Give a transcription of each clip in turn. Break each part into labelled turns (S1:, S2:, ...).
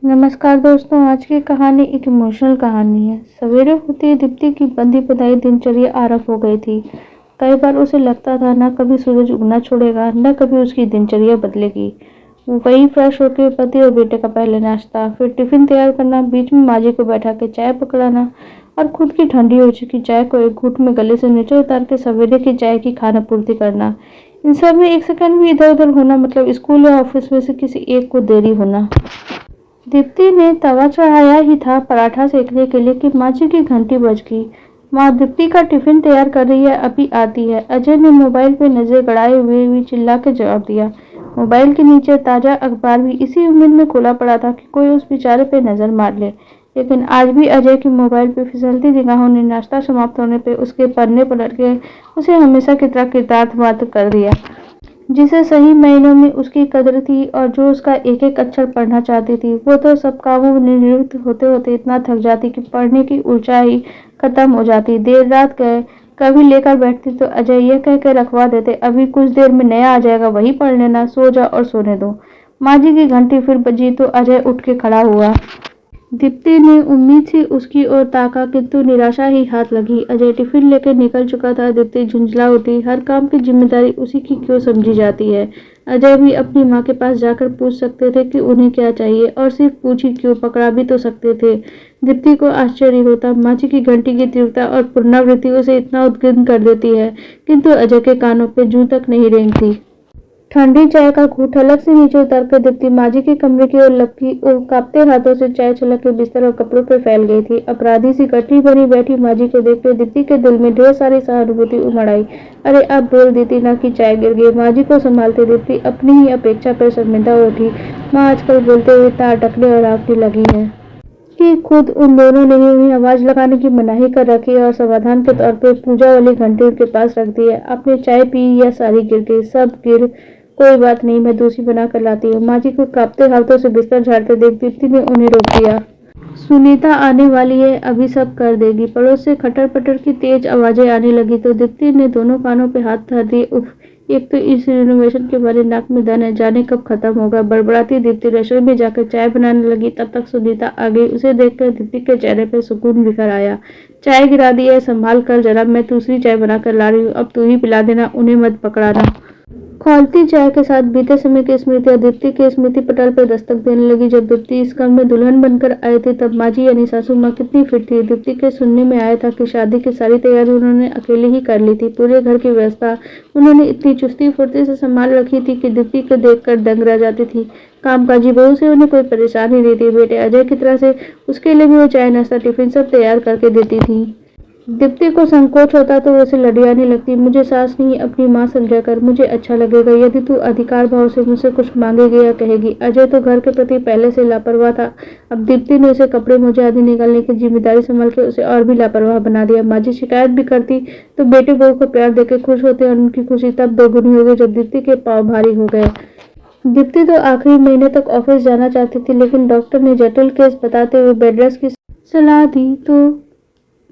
S1: नमस्कार दोस्तों, आज की कहानी एक इमोशनल कहानी है। सवेरे होते ही दीप्ति की बंधी बनाई दिनचर्या आरंभ हो गई थी। कई बार उसे लगता था न कभी सूरज उगना छोड़ेगा, न कभी उसकी दिनचर्या बदलेगी। वही फ्रेश होकर पति और बेटे का पहले नाश्ता, फिर टिफिन तैयार करना, बीच में माँ जी को बैठा के चाय पकड़ाना और खुद की ठंडी हो चुकी चाय को एक घूंट में गले से नीचे उतार के सवेरे की चाय की खाना पूर्ति करना। इन सब में एक सेकंड भी इधर उधर होना मतलब स्कूल या ऑफिस में से किसी एक को देरी होना। दीप्ति ने तवा चढ़ाया ही था पराठा सेकने के लिए कि माँ जी की घंटी बज गई। माँ दीप्ति का टिफिन तैयार कर रही है, अभी आती है। अजय ने मोबाइल पे नजर गड़ाए हुए भी चिल्ला के जवाब दिया। मोबाइल के नीचे ताजा अखबार भी इसी उम्मीद में खुला पड़ा था कि कोई उस बेचारे पे नजर मार ले। लेकिन आज भी अजय की मोबाइल पे फिसलती निगाहों ने नाश्ता समाप्त होने पे उसके पन्ने पलट के उसे हमेशा की तरह कृतार्थ मात्र कर दिया। जिसे सही महीनों में उसकी कदर थी और जो उसका एक एक अक्षर पढ़ना चाहती थी, वो तो सब कामों में निवृत्त होते होते इतना थक जाती कि पढ़ने की ऊर्जा ही खत्म हो जाती। देर रात कभी लेकर बैठती तो अजय यह कह के रखवा देते, अभी कुछ देर में नया आ जाएगा, वही पढ़ लेना, सो जा और सोने दो। माँ जी की घंटी फिर बजी तो अजय उठ के खड़ा हुआ। दीप्ति ने उम्मीद से उसकी ओर ताका, किंतु निराशा ही हाथ लगी। अजय टिफिन लेकर निकल चुका था। दीप्ति झुंझला उठी, हर काम की जिम्मेदारी उसी की क्यों समझी जाती है। अजय भी अपनी माँ के पास जाकर पूछ सकते थे कि उन्हें क्या चाहिए, और सिर्फ पूछ ही क्यों, पकड़ा भी तो सकते थे। दीप्ति को आश्चर्य होता, माँ जी की घंटी की तीव्रता और पुनरावृत्ति उसे इतना उद्विग्न कर देती है, किंतु अजय के कानों पे जूं तक नहीं रेंगती। ठंडी चाय का घूंट हलक से नीचे उतर कर दीप्ति माँ जी के कमरे की ओर लपकी और कांपते हाथों से चाय छलक के बिस्तर और कपड़ों पर फैल गई थी। अपराधी सी गठरी बनी बैठी माँ जी को देखकर दीप्ति के दिल में ढेर सारी सहानुभूति उमड़ आई। अरे अब बोल देती ना कि चाय गिर गई। माँ जी को संभालते दीप्ति अपनी ही अपेक्षा पर शर्मिंदा उठी। माँ आजकल बोलते हुए इतना अटकने और आंकने लगी है कि खुद उन दोनों ने ही उन्हें आवाज लगाने की मनाही कर रखी है और समाधान के तौर पर पूजा वाली घंटी उनके पास रख दी है। आपने चाय पी या सारी गिर गई? सब गिर। कोई बात नहीं, मैं दूसरी बना कर लाती हूँ। माँ जी को कांपते हाथों से बिस्तर झाड़ते देख दीप्ति ने उन्हें रोक दिया। सुनीता आने वाली है, अभी सब कर देगी। पड़ोस से खटर पटर की तेज आवाजें आने लगी तो दीप्ति ने दोनों कानों पे हाथ धर दिए। उफ, एक तो इस रिनोवेशन के बारे नाक में दम है, जाने कब खत्म होगा। बड़बड़ाती दीप्ति रसोई में जाकर चाय बनाने लगी। तब तक सुनीता आ गई। उसे देखकर दीप्ति के चेहरे पर सुकून बिखर आया। चाय गिरा दी है, संभाल कर जरा, मैं दूसरी चाय बनाकर ला रही हूँ, अब तू ही पिला देना, उन्हें मत पकड़ाना। खौलती चाय के साथ बीते समय की स्मृतियां दीप्ति के स्मृति पटल पर दस्तक देने लगी। जब दीप्ति इस घर में दुल्हन बनकर आई थी तब माँ जी यानी सासू माँ कितनी फिट थी। दीप्ति के सुनने में आया था कि शादी की सारी तैयारी उन्होंने अकेले ही कर ली थी। पूरे घर की व्यवस्था उन्होंने इतनी चुस्ती फुर्ती से संभाल रखी थी कि दीप्ति को देखकर दंग रह जाती थी। कामकाजी बहू से उन्हें कोई परेशानी नहीं थी। बेटे अजय की तरह से उसके लिए भी वो चाय नाश्ता टिफिन सब तैयार करके देती थी। दीप्ति को संकोच होता तो वो उसे लड़ियाने लगती, मुझे सास नहीं अपनी माँ समझा कर, मुझे अच्छा लगेगा यदि तू अधिकार भाव से मुझसे कुछ मांगेगी या कहेगी। अजय तो घर के प्रति पहले से लापरवाह था, अब दीप्ति ने उसे कपड़े मोजे आदि निकालने की जिम्मेदारी संभाल के उसे और भी लापरवाह बना दिया। माँ जी शिकायत भी करती तो बेटे बहू को प्यार देकर खुश होते और उनकी खुशी तब दोगुनी हो गई जब दीप्ति के पाँव भारी हो गए। दीप्ति तो आखिरी महीने तक ऑफिस जाना चाहती थी, लेकिन डॉक्टर ने जटिल केस बताते हुए बेड रेस्ट की सलाह दी तो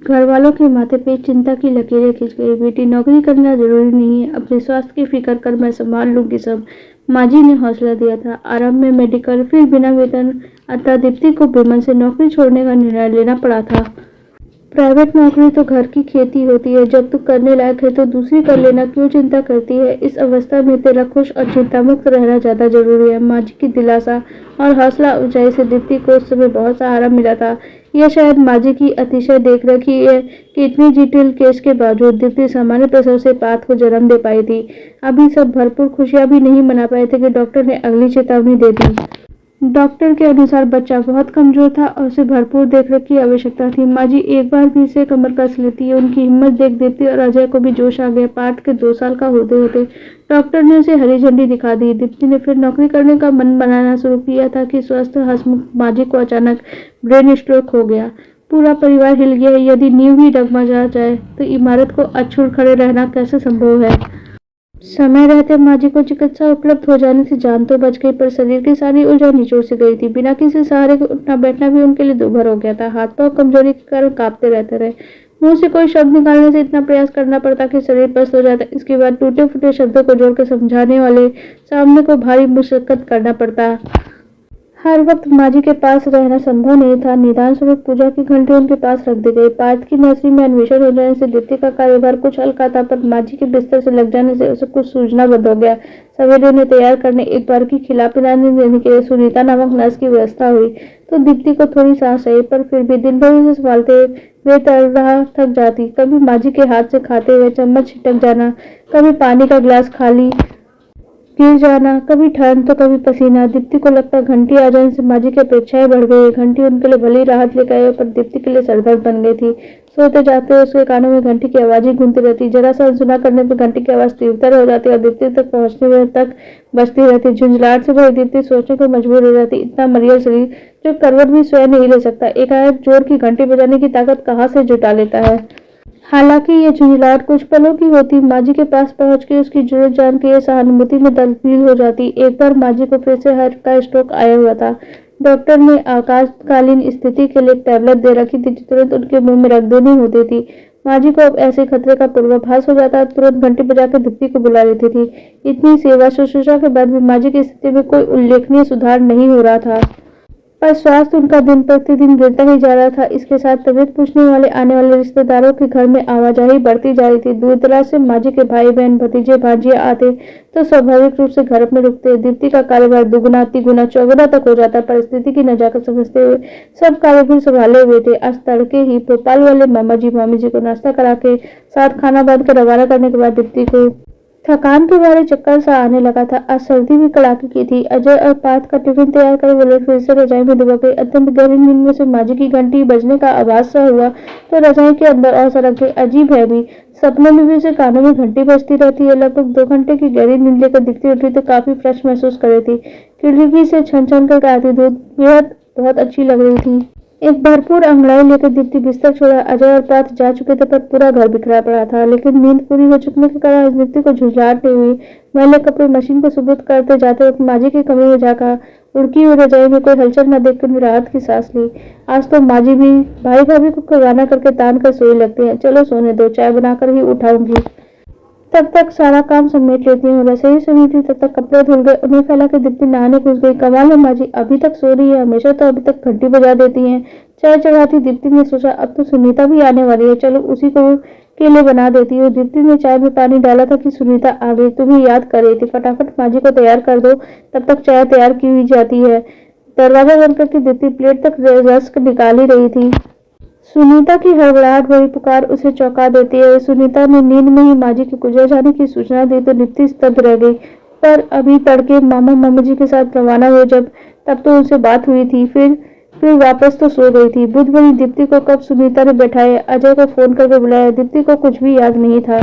S1: घर वालों के माथे पे चिंता की लकीरें खिंच गई। बेटी नौकरी करना जरूरी नहीं है, अपने स्वास्थ्य की फिक्र कर, मैं संभाल लूंगी सब, माँ जी ने हौसला दिया था। आरंभ में मेडिकल, फिर बिना वेतन, अतः दीप्ति को बेमन से नौकरी छोड़ने का निर्णय लेना पड़ा था। प्राइवेट नौकरी तो घर की खेती होती है, जब तू करने लायक है तो दूसरी कर लेना, क्यों चिंता करती है। इस अवस्था में तेरा खुश और चिंता मुक्त रहना ज्यादा जरूरी है। माँ जी की दिलासा और हौसला अफजाई से दीप्ति को उस समय बहुत सहारा मिला था। यह शायद माँ जी की अतिशय देख रखी है कि इतनी जटिल केस के बावजूद दीप्ति सामान्य प्रसव से पात को जन्म दे पाई थी। अभी सब भरपूर खुशियां भी नहीं मना पाए थे कि डॉक्टर ने अगली चेतावनी दे दी। डॉक्टर के अनुसार बच्चा बहुत कमजोर था और उसे भरपूर देखरेख की आवश्यकता थी। माँ जी एक बार भी से कमर कस लेती है। उनकी हिम्मत देख दीप्ति और अजय को भी जोश आ गया। पाठ के 2 साल का होते होते डॉक्टर ने उसे हरी झंडी दिखा दी। दीप्ति ने फिर नौकरी करने का मन बनाना शुरू किया था कि स्वस्थ हंसमुख माँ जी को अचानक ब्रेन स्ट्रोक हो गया। पूरा परिवार हिल गया। यदि नींव ही डगमगा जाए तो इमारत को अछूड़ खड़े रहना कैसे संभव है। समय रहते माँ जी को चिकित्सा उपलब्ध हो जाने से जान तो बच गई, पर शरीर की सारी ऊर्जा निचोड़ से गई थी। बिना किसी सहारे के उठना बैठना भी उनके लिए दूभर हो गया था। हाथ पांव कमजोरी के कारण कांपते रहते रहे। मुंह से कोई शब्द निकालने से इतना प्रयास करना पड़ता कि शरीर पस्त हो जाता। इसके बाद टूटे फूटे शब्दों को जोड़कर समझाने वाले सामने को भारी मुशक्कत करना पड़ता। हर वक्त माँ जी के पास रहना संभव नहीं था। निदान स्वरूप पूजा की घंटी उनके पास रख दी गई। पार्थ की नर्सरी में अन्वेषण हो जाने से दीप्ति का कार्यभार कुछ हल्का था, पर माँ जी के बिस्तर से लग जाने से उसे कुछ सूझना बंद हो गया। सवेरे उन्हें तैयार करने, एक बार की खिला पिलाने देने के लिए सुनीता नामक नर्स की व्यवस्था हुई तो दीप्ति को थोड़ी सांस आई, पर फिर भी दिन भर उसे संभालते वे तरह थक जाती। कभी माँ जी के हाथ से खाते हुए चम्मच छिटक जाना, कभी पानी का गिलास खाली गिर जाना, कभी ठंड तो कभी पसीना। दीप्ति को लगता घंटी आ जाने से माँ जी की अपेक्षाएं बढ़ गई। घंटी उनके लिए भले ही राहत लेकर आई, पर दीप्ति के लिए सरदर्द बन गई थी। सोते जाते उसके कानों में घंटी की आवाज ही गूंजती रहती। जरा सा अनसुना करने पर घंटी की आवाज तीव्रतर हो जाती और दीप्ति तक पहुंचने में तक बजती रहती। झुंझलाहट से भरी दीप्ति सोचने को मजबूर हो जाती, इतना मरियल शरीर जो करवट भी स्वयं नहीं ले सकता, एकाएक जोर की घंटी बजाने की ताकत कहाँ से जुटा लेता है। हालांकि ये झुंझलाहट कुछ पलों की होती। माँ जी के पास पहुंच के उसकी जरूरत जान के ये सहानुभूति में तब्दील हो जाती। एक बार माँ जी को फिर से हार्ट का स्ट्रोक आया हुआ था। डॉक्टर ने आपातकालीन स्थिति के लिए एक टैबलेट दे रखी थी जो तुरंत उनके मुंह में रख देनी होती थी। माँ जी को अब ऐसे खतरे का पूर्वाभास हो जाता, तुरंत घंटी बजाकर दीप्ति को बुला लेती थी। इतनी सेवा शुश्रूषा के बाद भी माँ जी की स्थिति में कोई उल्लेखनीय सुधार नहीं हो रहा था, पर स्वास्थ्य उनका दिन प्रतिदिन गिरता ही जा रहा था। इसके साथ तबीयत पूछने वाले आने वाले रिश्तेदारों के घर में आवाजाही बढ़ती जा रही थी। दूर दराज से माँ जी के भाई बहन भतीजे भांजियां आते तो स्वाभाविक रूप से घर में रुकते। दीप्ति का कारोबार दुगुना तिगुना चौगुना तक हो जाता। परिस्थिति की नजाकत समझते हुए सब कार्य भी संभाले हुए थे। आज तड़के ही भोपाल वाले मामा जी मामी जी को नाश्ता करा के साथ खाना बांध कर रवाना करने के बाद दीप्ति को थकान के मारे चक्कर सा आने लगा था। आज सर्दी भी कड़ाके की थी। अजय और पार्थ का टिफिन तैयार कर वो लोग फिर से रजाई में दुबक गए। अत्यंत गहरी नींद में से माँ जी की घंटी बजने का आवाज सा हुआ तो रजाई के अंदर और सरक गई। अजीब है भी, सपनों में भी उसे कानों में घंटी बजती रहती है। लगभग 2 घंटे की गहरी नींद लेकर दिखती उठी तो काफी फ्रेश महसूस कर रही थी। खिड़की से छन छन कर आती धूप बेहद बहुत अच्छी लग रही थी। एक भरपूर अंगड़ाई लेकर दीप्ति बिस्तर छोड़ा। अजय और पार्थ जा चुके थे, पर पूरा घर बिखरा पड़ा था। लेकिन नींद पूरी हो चुकने के कारण दीप्ति को झुंझलाहट नहीं हुई। मैले कपड़े मशीन को सुबुत करते जाते वक्त माँ जी के कमरे में जाकर उड़की हुई रजाई में कोई हलचल न देखकर उन्हें राहत की सांस ली। आज तो माँ जी भी भाई भाभी को खगाना करके तान कर सोई लगते हैं। चलो सोने दो, चाय बनाकर ही उठाऊंगी, तब तक सारा काम समेट लेती हूँ। रसोई समेटी तब तक कपड़े धुल गए। उन्हें फैला के दीप्ति नहाने घुस गई। कमाल है, माँ जी अभी तक सो रही है। हमेशा तो अभी तक घंटी बजा देती हैं। चाय चढ़ाती दीप्ति ने सोचा अब तो सुनीता भी आने वाली है, चलो उसी को के लिए बना देती हूँ। दीप्ति ने चाय में पानी डाला था कि सुनीता आ गई। तुम्हें याद कर रही थी, फटाफट माँ जी को तैयार कर दो, तब तक चाय तैयार की हुई जाती है। दरवाजा बंद करके दीप्ति प्लेट तक रस्क निकाल ही रही थी। सुनीता की हड़बड़ाहट भरी पुकार उसे चौंका देती है। सुनीता ने नींद में ही माँ जी के गुजर जाने की सूचना दी तो दीप्ति स्तब्ध रह गई। पर अभी तड़के मामा मामी जी के साथ रवाना हुए जब, तब तो उनसे बात हुई थी। फिर वापस तो सो गई थी। बुध भरी दीप्ति को कब सुनीता ने बैठाया, अजय को फोन करके बुलाया, दीप्ति को कुछ भी याद नहीं था।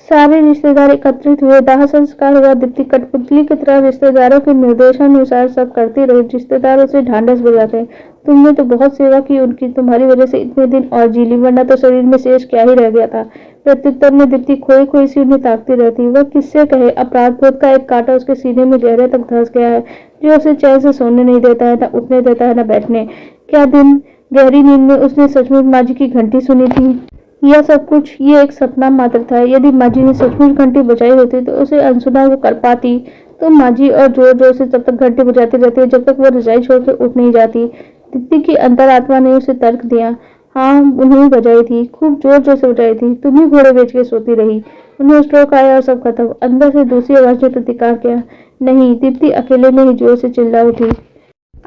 S1: सारे रिश्तेदार एकत्रित हुए। दाह संस्कार हुआ। दीप्ति कठपुतली की तरह रिश्तेदारों के निर्देशानुसार सब करती रही। रिश्तेदार उसे ढांढस बजाते, तुमने तो बहुत सेवा की उनकी, तुम्हारी वजह से इतने दिन और जी ली, वरना तो शरीर में शेष क्या ही रह गया था। प्रत्युत्तर में दीप्ति खोई खोई सी उन्हें ताकती रहती। वह किससे कहे, अपराध बोध का एक कांटा उसके सीने में गहरे तक धंस गया है, जो उसे चैन से सोने नहीं देता है, न उठने देता है, न बैठने। क्या दिन गहरी नींद में उसने सचमुच माँ जी की घंटी सुनी थी? यह सब कुछ ये एक सपना मात्र था। यदि माँ जी ने सचमुच घंटी बजाई होती तो उसे अनसुना वो कर पाती। तो माँ जी और जोर जोर से तब तक घंटी बजाती रहती है जब तक वो रजाई छोड़कर उठ नहीं जाती। दीप्ति की अंतरात्मा ने उसे तर्क दिया, हाँ उन्हें बजाई थी, खूब जोर जोर से बजाई थी। तुम ही घोड़े बेच के सोती रही, उन्हें स्ट्रोक आया और सब खत्म। अंदर से दूसरी आवाज ने प्रतिकार किया, नहीं। दीप्ति अकेले में ही जोर से चिल्ला उठी।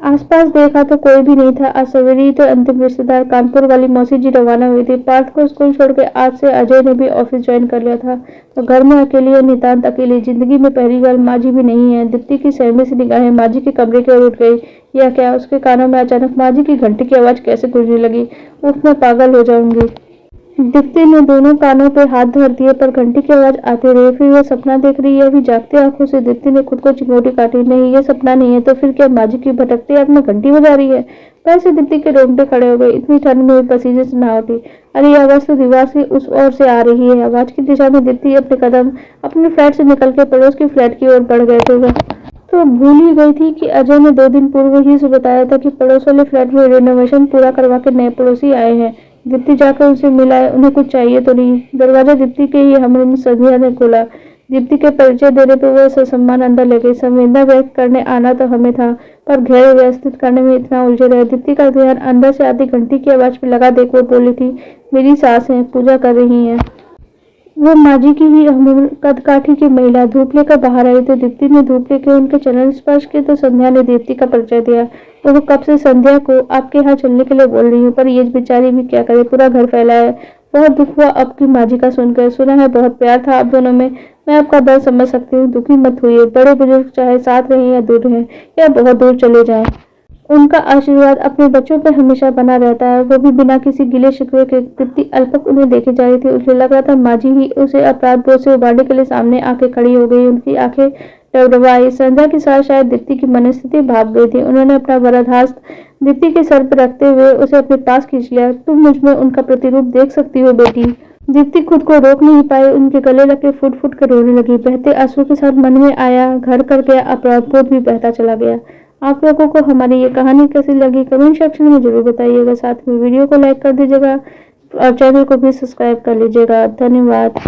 S1: आसपास देखा तो कोई भी नहीं था। आज सवेरे ही तो अंतिम रिश्तेदार कानपुर वाली मौसी जी रवाना हुई थी। पार्थ को स्कूल छोड़ के आज से अजय ने भी ऑफिस ज्वाइन कर लिया था, तो घर में अकेली है, नितांत अकेली। जिंदगी में पहली बार माँ जी भी नहीं है। दीप्ति की सहमी सी निगाहें माँ जी के कमरे की ओर उठ गई। यह क्या, उसके कानों में अचानक माँ जी की घंटी की आवाज कैसे गूंजने लगी। उफ, मैं पागल हो जाऊंगी। दीप्ति ने दोनों कानों पर हाथ धर दिए, पर घंटी की आवाज आती रही। फिर वह सपना देख रही है। अभी जागती आंखों से दीप्ति ने खुद को चिमोटी काटी। नहीं, यह सपना नहीं है तो फिर क्या माँ जी की भटकती आत्मा घंटी बजा रही है? पैर से दीप्ति के रोंगटे खड़े हो गए। इतनी ठंड में भी पसीने से नहा उठी। अरे यह आवाज तो दीवार से उस ओर से आ रही है। आवाज की दिशा में दीप्ति अपने कदम अपने फ्लैट से निकल के पड़ोस की फ्लैट की ओर बढ़ गए थे। तो भूल ही गई थी कि अजय ने 2 दिन पूर्व ही से बताया था कि पड़ोस वाले फ्लैट में रेनोवेशन पूरा करवा के नए पड़ोसी आए हैं। दीप्ति जाकर उनसे मिला, उन्हें कुछ चाहिए तो नहीं। दरवाजा दीप्ति के ही हमले में संध्या ने खोला। दीप्ति के परिचय देने पर वह ससम्मान अंदर ले गई। संवेदना व्यक्त करने आना तो हमें था, पर घेर व्यवस्थित करने में इतना उलझे रहे। दीप्ति का ध्यान अंदर से आती घंटी की आवाज पे लगा। देख, वो बोली थी, मेरी सास है, पूजा कर रही है। वो माजी की ही उम्र, कदकाठी की महिला धूप लेकर बाहर आई तो दीप्ति ने धूप लेकर उनके चरण स्पर्श किए तो संध्या ने दीप्ति का परिचय दिया। तो वो कब से संध्या को आपके यहाँ चलने के लिए बोल रही हूँ, पर ये बेचारी भी क्या करे, पूरा घर फैला है। बहुत दुख हुआ आपकी माजी का सुनकर। सुना है बहुत प्यार था आप दोनों में। मैं आपका दर्द समझ सकती हूँ, दुखी मत होइए। बड़े बुजुर्ग चाहे साथ रहें या दूर रहें या बहुत दूर चले जाएं, उनका आशीर्वाद अपने बच्चों पर हमेशा बना रहता है। वो भी बिना किसी गिले शिकवे के। दीप्ति अलपक उन्हें देखे जा रही थी। उसे लग रहा था माजी ही उसे अपराध बोध से उबारने के लिए सामने आके खड़ी हो गई। उनकी आंखें डबडबाई। संध्या के साथ शायद दीप्ति की मनस्थिति भाग गई थी। उन्होंने अपना वरदहस्त दीप्ति के सर पर रखते हुए उसे अपने पास खींच लिया। तुम मुझ में उनका प्रतिरूप देख सकती हो बेटी। दीप्ति खुद को रोक नहीं पाई, उनके गले लग के फुट फुट कर रोने लगी। बहते आंसुओं के साथ मन में आया घर कर गया अपराध बोध भी बहता चला गया। आप लोगों को हमारी ये कहानी कैसी लगी कमेंट सेक्शन में जरूर बताइएगा। साथ में वीडियो को लाइक कर दीजिएगा और चैनल को भी सब्सक्राइब कर लीजिएगा। धन्यवाद।